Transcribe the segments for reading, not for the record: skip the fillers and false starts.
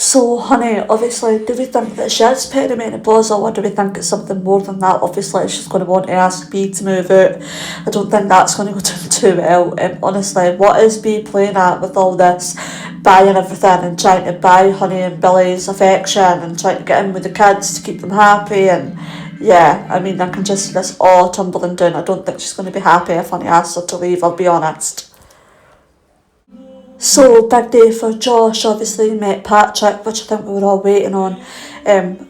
So, honey, obviously, do we think that she is perimenopausal or do we think it's something more than that? Obviously, she's going to want to ask B to move out. I don't think that's going to go down too well. Honestly, what is B playing at with all this buying everything and trying to buy Honey and Billy's affection and trying to get in with the kids to keep them happy? And yeah, I mean, I can just see this all tumbling down. I don't think she's going to be happy if Honey asks her to leave, I'll be honest. So, big day for Josh. Obviously, he met Patrick, which I think we were all waiting on.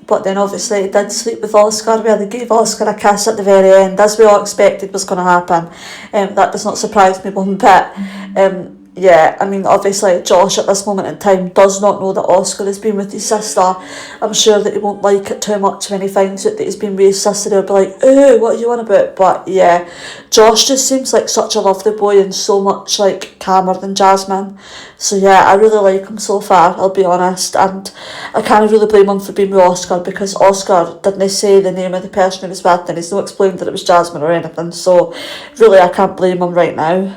But then obviously he did sleep with Oscar, where they gave Oscar a kiss at the very end, as we all expected was going to happen. That does not surprise me one bit. Yeah, I mean, obviously Josh at this moment in time does not know that Oscar has been with his sister. I'm sure that he won't like it too much when he finds out that he's been with his sister. He'll be like, ooh, what are you on about? But yeah, Josh just seems like such a lovely boy and so much like calmer than Jasmine. So yeah, I really like him so far, I'll be honest. And I can't really blame him for being with Oscar because Oscar didn't say the name of the person he was with and he's not explained that it was Jasmine or anything. So really, I can't blame him right now.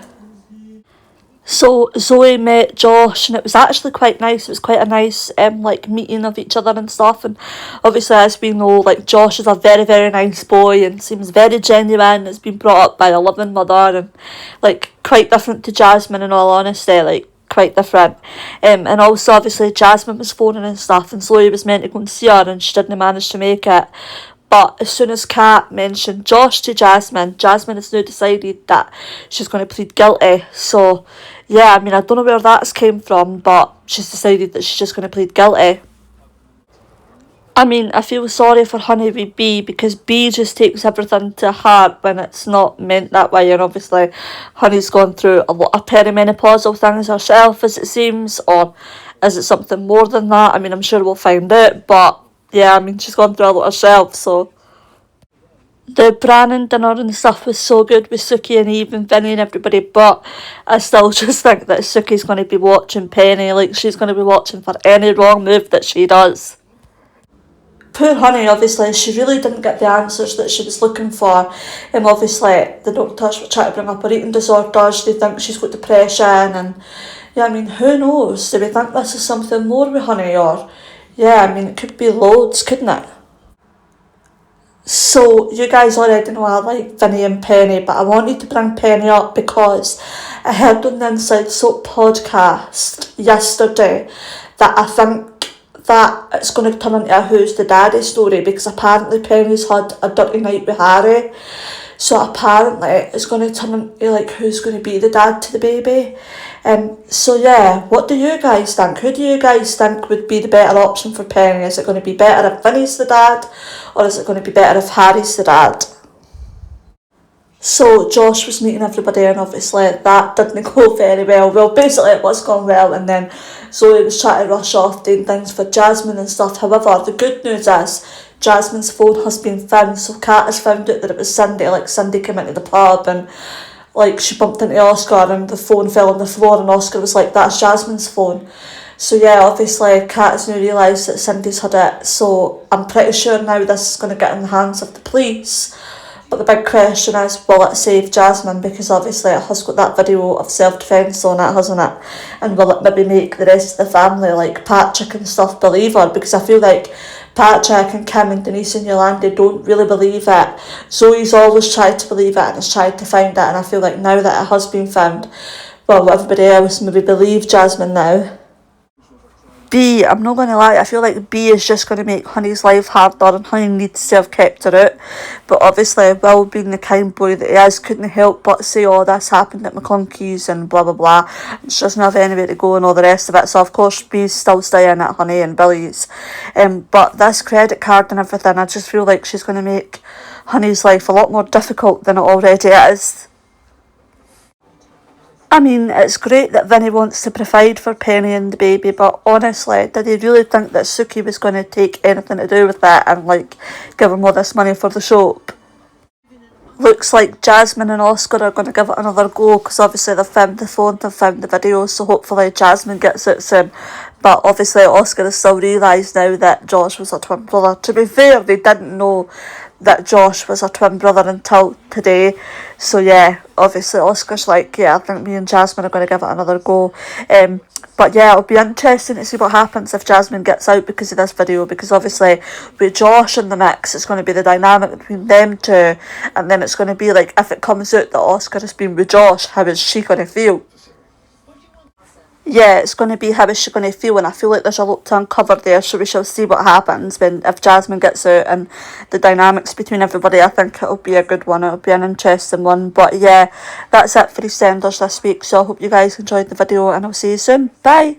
So Zoe met Josh and it was actually quite nice. It was quite a nice like meeting of each other and stuff, and obviously, as we know, like Josh is a very, very nice boy and seems very genuine. Has been brought up by a loving mother and like quite different to Jasmine, in all honesty, like quite different. And also obviously Jasmine was phoning and stuff and Zoe was meant to go and see her and she didn't manage to make it. But as soon as Kat mentioned Josh to Jasmine, Jasmine has now decided that she's going to plead guilty. So, yeah, I mean, I don't know where that's came from, but she's decided that she's just going to plead guilty. I mean, I feel sorry for Honey with B because B just takes everything to heart when it's not meant that way. And obviously, Honey's gone through a lot of perimenopausal things herself, as it seems, or is it something more than that? I mean, I'm sure we'll find out, but yeah, I mean, she's gone through a lot herself, so. The Brannon dinner and stuff was so good with Suki and Eve and Vinny and everybody, but I still just think that Suki's going to be watching Penny, like she's going to be watching for any wrong move that she does. Poor Honey, obviously, she really didn't get the answers that she was looking for. Obviously, the doctors were trying to bring up her eating disorders, they think she's got depression, and yeah, I mean, who knows? Do we think this is something more with Honey, or yeah, I mean, it could be loads, couldn't it? So, you guys already know I like Vinny and Penny, but I wanted to bring Penny up because I heard on the Inside Soap podcast yesterday that I think that it's going to turn into a Who's the Daddy story because apparently Penny's had a dirty night with Harry. So apparently it's going to turn into like who's going to be the dad to the baby. So yeah, what do you guys think? Who do you guys think would be the better option for Penny? Is it going to be better if Vinny's the dad or is it going to be better if Harry's the dad? So Josh was meeting everybody and obviously that didn't go very well. Well, basically it was going well and then Zoe was trying to rush off doing things for Jasmine and stuff. However, the good news is Jasmine's phone has been found, so Kat has found out that it was Cindy. Like Cindy came into the pub and like she bumped into Oscar and the phone fell on the floor and Oscar was like, that's Jasmine's phone. So yeah, obviously Kat has now realised that Cindy's had it, so I'm pretty sure now this is going to get in the hands of the police. But the big question is, will it save Jasmine? Because obviously it has got that video of self-defence on it, hasn't it? And will it maybe make the rest of the family, like Patrick and stuff, believe her? Because I feel like Patrick and Kim and Denise and Yolanda don't really believe it. Zoe's always tried to believe it and has tried to find it. And I feel like now that it has been found, well, everybody else maybe believe Jasmine now. B, I'm not going to lie, I feel like B is just going to make Honey's life harder and Honey needs to have kept her out. But obviously, Will being the kind boy that he is, couldn't help but say, oh, this happened at McClunky's and blah, blah, blah. And she doesn't have anywhere to go and all the rest of it. So, of course, B's still staying at Honey and Billy's. But this credit card and everything, I just feel like she's going to make Honey's life a lot more difficult than it already is. I mean, it's great that Vinny wants to provide for Penny and the baby, but honestly, did he really think that Suki was going to take anything to do with that and, like, give him all this money for the soap? Looks like Jasmine and Oscar are going to give it another go because obviously they've found the phone, they've found the video, so hopefully Jasmine gets it soon. But obviously Oscar has still realised now that Josh was a twin brother. To be fair, they didn't know that Josh was a twin brother until today. So yeah, obviously Oscar's like, yeah, I think me and Jasmine are going to give it another go. But yeah, it'll be interesting to see what happens if Jasmine gets out because of this video, because obviously with Josh in the mix, it's going to be the dynamic between them two, and then it's going to be like, if it comes out that Oscar has been with Josh, how is she going to feel? Yeah, it's going to be how is she going to feel, and I feel like there's a lot to uncover there, so we shall see what happens when, if Jasmine gets out, and the dynamics between everybody. I think it'll be a good one, it'll be an interesting one. But yeah, that's it for EastEnders this week, so I hope you guys enjoyed the video, and I'll see you soon. Bye!